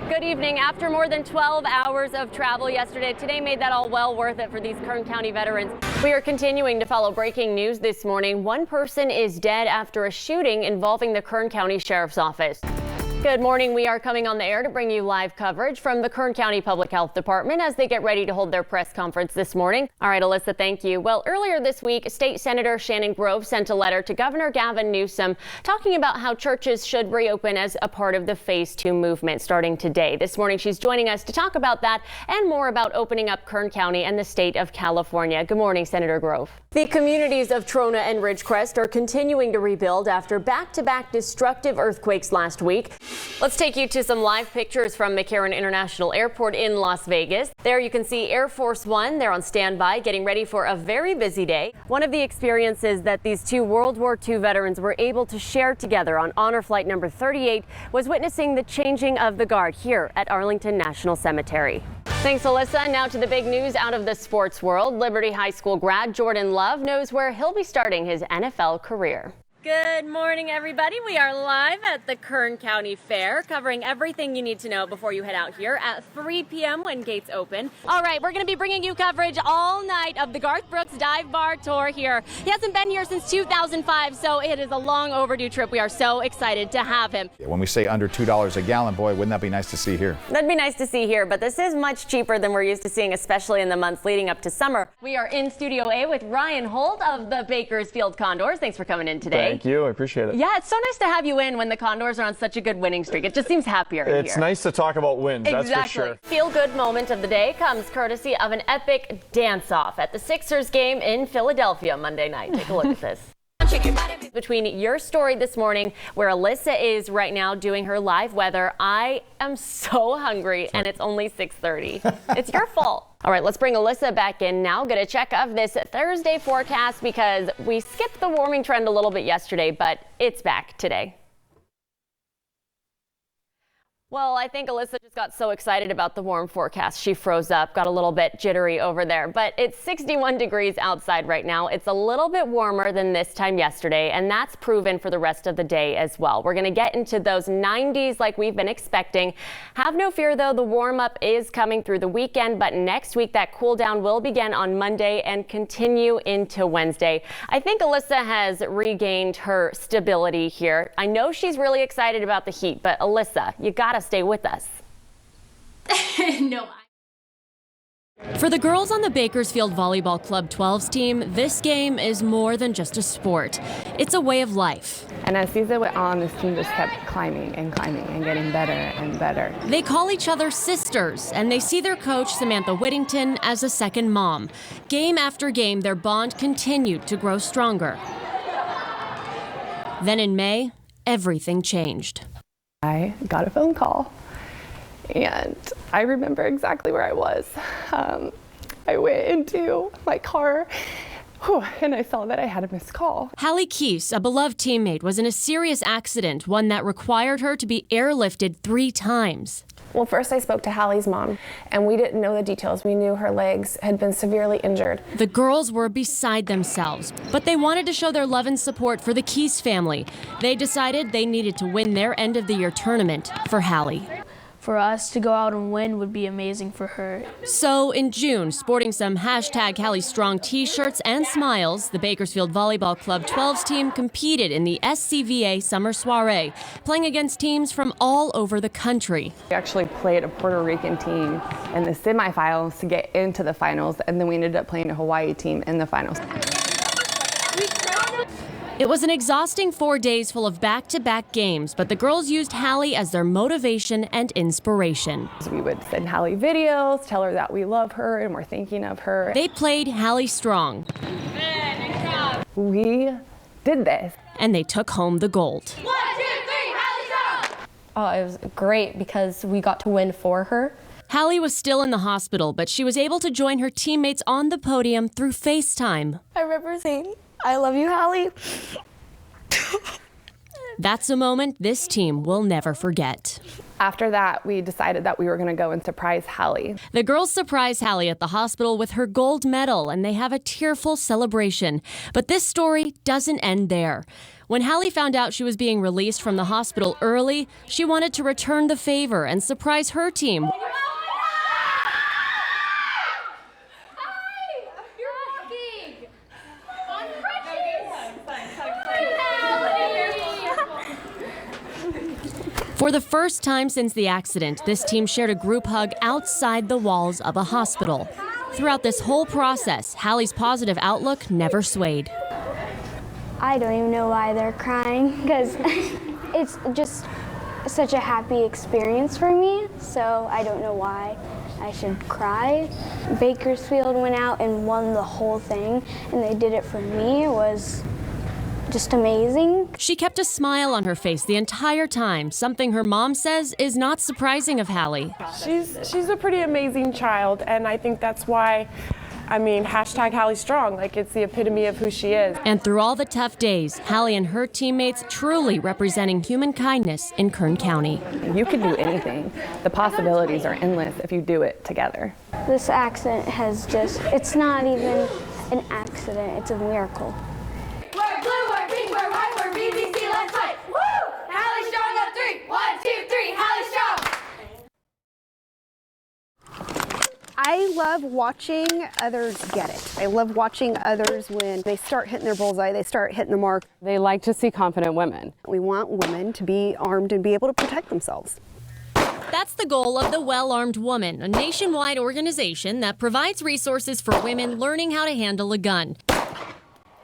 Good evening. After more than 12 hours of travel yesterday, today made that all well worth it for these Kern County veterans. We are continuing to follow breaking news this morning. One person is dead after a shooting involving the Kern County Sheriff's Office. Good morning. We are coming on the air to bring you live coverage from the Kern County Public Health Department as they get ready to hold their press conference this morning. All right, Alyssa, thank you. Well, earlier this week, State Senator Shannon Grove sent a letter to Governor Gavin Newsom talking about how churches should reopen as a part of the Phase 2 movement starting today. This morning, she's joining us to talk about that and more about opening up Kern County and the state of California. Good morning, Senator Grove. The communities of Trona and Ridgecrest are continuing to rebuild after back-to-back destructive earthquakes last week. Let's take you to some live pictures from McCarran International Airport in Las Vegas. There you can see Air Force One. They're on standby, getting ready for a very busy day. One of the experiences that these two World War II veterans were able to share together on Honor Flight number 38 was witnessing the changing of the guard here at Arlington National Cemetery. Thanks, Alyssa. Now to the big news out of the sports world. Liberty High School grad Jordan Love knows where he'll be starting his NFL career. Good morning, everybody. We are live at the Kern County Fair, covering everything you need to know before you head out here at 3 p.m. when gates open. All right, we're going to be bringing you coverage all night of the Garth Brooks Dive Bar Tour here. He hasn't been here since 2005, so it is a long overdue trip. We are so excited to have him. When we say under $2 a gallon, boy, wouldn't that be nice to see here? That'd be nice to see here, but this is much cheaper than we're used to seeing, especially in the months leading up to summer. We are in Studio A with Ryan Holt of the Bakersfield Condors. Thanks for coming in today. Thank you. I appreciate it. Yeah, it's so nice to have you in when the Condors are on such a good winning streak. It just seems happier in here. It's nice to talk about wins, exactly. That's for sure. Feel-good moment of the day comes courtesy of an epic dance-off at the Sixers game in Philadelphia Monday night. Take a look at this. Between your story this morning, where Alyssa is right now doing her live weather, I am so hungry, and it's only 6:30. It's your fault. All right, let's bring Alyssa back in now. Get a check of this Thursday forecast because we skipped the warming trend a little bit yesterday, but it's back today. Well, I think Alyssa just got so excited about the warm forecast. She froze up, got a little bit jittery over there, but it's 61 degrees outside right now. It's a little bit warmer than this time yesterday, and that's proven for the rest of the day as well. We're going to get into those 90s like we've been expecting. Have no fear, though, the warm up is coming through the weekend, but next week that cool down will begin on Monday and continue into Wednesday. I think Alyssa has regained her stability here. I know she's really excited about the heat, but Alyssa, you gotta stay with us. No. For the girls on the Bakersfield Volleyball Club 12's team, this game is more than just a sport. It's a way of life. And as season went on, this team just kept climbing and getting better and better. They call each other sisters, and they see their coach, Samantha Whittington, as a second mom. Game after game, their bond continued to grow stronger. Then in May, everything changed. I got a phone call, and I remember exactly where I was. I went into my car, and I saw that I had a missed call. Hallie Keese, a beloved teammate, was in a serious accident, one that required her to be airlifted 3 times. Well, first I spoke to Hallie's mom, and we didn't know the details. We knew her legs had been severely injured. The girls were beside themselves, but they wanted to show their love and support for the Keese family. They decided they needed to win their end-of-the-year tournament for Hallie. For us to go out and win would be amazing for her. So in June, sporting some #HallieStrong t-shirts and smiles, the Bakersfield Volleyball Club 12's team competed in the SCVA Summer Soiree, playing against teams from all over the country. We actually played a Puerto Rican team in the semifinals to get into the finals, and then we ended up playing a Hawaii team in the finals. It was an exhausting 4 days full of back-to-back games, but the girls used Hallie as their motivation and inspiration. We would send Hallie videos, tell her that we love her and we're thinking of her. They played Hallie strong. We did this. And they took home the gold. 1, 2, 3, Hallie strong! Oh, it was great because we got to win for her. Hallie was still in the hospital, but she was able to join her teammates on the podium through FaceTime. I remember saying, "I love you, Hallie." That's a moment this team will never forget. After that, we decided that we were going to go and surprise Hallie. The girls surprise Hallie at the hospital with her gold medal, and they have a tearful celebration. But this story doesn't end there. When Hallie found out she was being released from the hospital early, she wanted to return the favor and surprise her team. For the first time since the accident, this team shared a group hug outside the walls of a hospital. Throughout this whole process, Hallie's positive outlook never swayed. I don't even know why they're crying, because it's just such a happy experience for me, so I don't know why I should cry. Bakersfield went out and won the whole thing, and they did it for me. It was just amazing. She kept a smile on her face the entire time, something her mom says is not surprising of Hallie. She's a pretty amazing child, and I think that's why, hashtag Hallie Strong, like it's the epitome of who she is. And through all the tough days, Hallie and her teammates truly representing human kindness in Kern County. You can do anything. The possibilities are endless if you do it together. This accident it's not even an accident, it's a miracle. We're blue, we're pink, we're white, we're BBC, let's fight. Woo! Hallie Strong up 3. 1, 2, 3, Hallie Strong. I love watching others get it. I love watching others when they start hitting their bullseye, they start hitting the mark. They like to see confident women. We want women to be armed and be able to protect themselves. That's the goal of the Well-Armed Woman, a nationwide organization that provides resources for women learning how to handle a gun.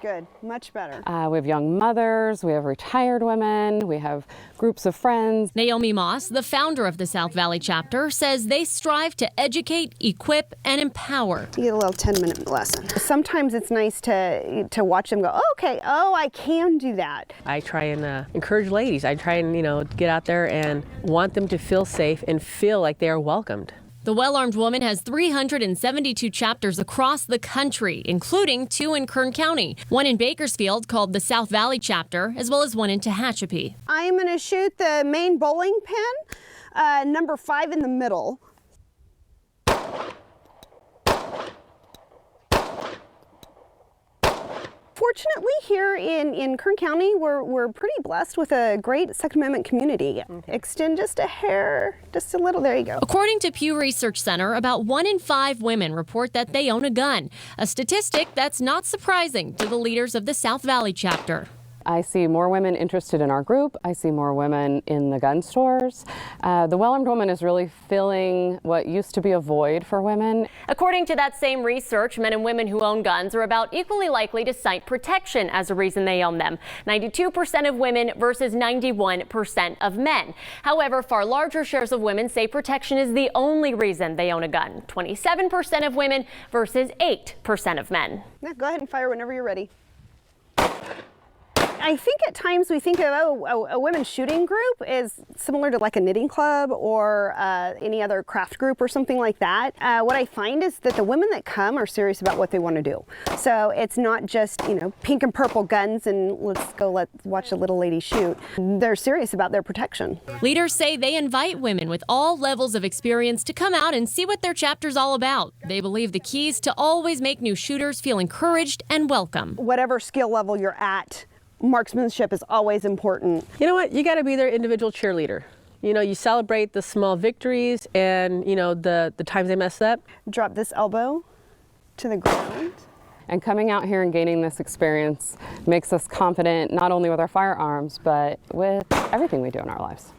Good, much better. We have young mothers, we have retired women, we have groups of friends. Naomi Moss, the founder of the South Valley chapter, says they strive to educate, equip, and empower. You get a little 10-minute lesson. Sometimes it's nice to watch them go, oh, okay, I can do that. I try and encourage ladies. I try and, get out there and want them to feel safe and feel like they are welcomed. The Well-Armed Woman has 372 chapters across the country, including 2 in Kern County, one in Bakersfield called the South Valley chapter, as well as one in Tehachapi. I'm going to shoot the main bowling pin, number 5 in the middle. Fortunately, here in Kern County, we're pretty blessed with a great Second Amendment community. Extend just a hair, just a little, there you go. According to Pew Research Center, about 1 in 5 women report that they own a gun, a statistic that's not surprising to the leaders of the South Valley chapter. I see more women interested in our group. I see more women in the gun stores. The Well-Armed Woman is really filling what used to be a void for women. According to that same research, men and women who own guns are about equally likely to cite protection as a reason they own them. 92% of women versus 91% of men. However, far larger shares of women say protection is the only reason they own a gun. 27% of women versus 8% of men. Yeah, go ahead and fire whenever you're ready. I think at times we think of a women's shooting group is similar to like a knitting club or any other craft group or something like that. What I find is that the women that come are serious about what they want to do. So it's not just, pink and purple guns and let's watch a little lady shoot. They're serious about their protection. Leaders say they invite women with all levels of experience to come out and see what their chapter's all about. They believe the key is to always make new shooters feel encouraged and welcome. Whatever skill level you're at, marksmanship is always important. You know what? You got to be their individual cheerleader. You celebrate the small victories and, the times they mess up. Drop this elbow to the ground. And coming out here and gaining this experience makes us confident not only with our firearms, but with everything we do in our lives.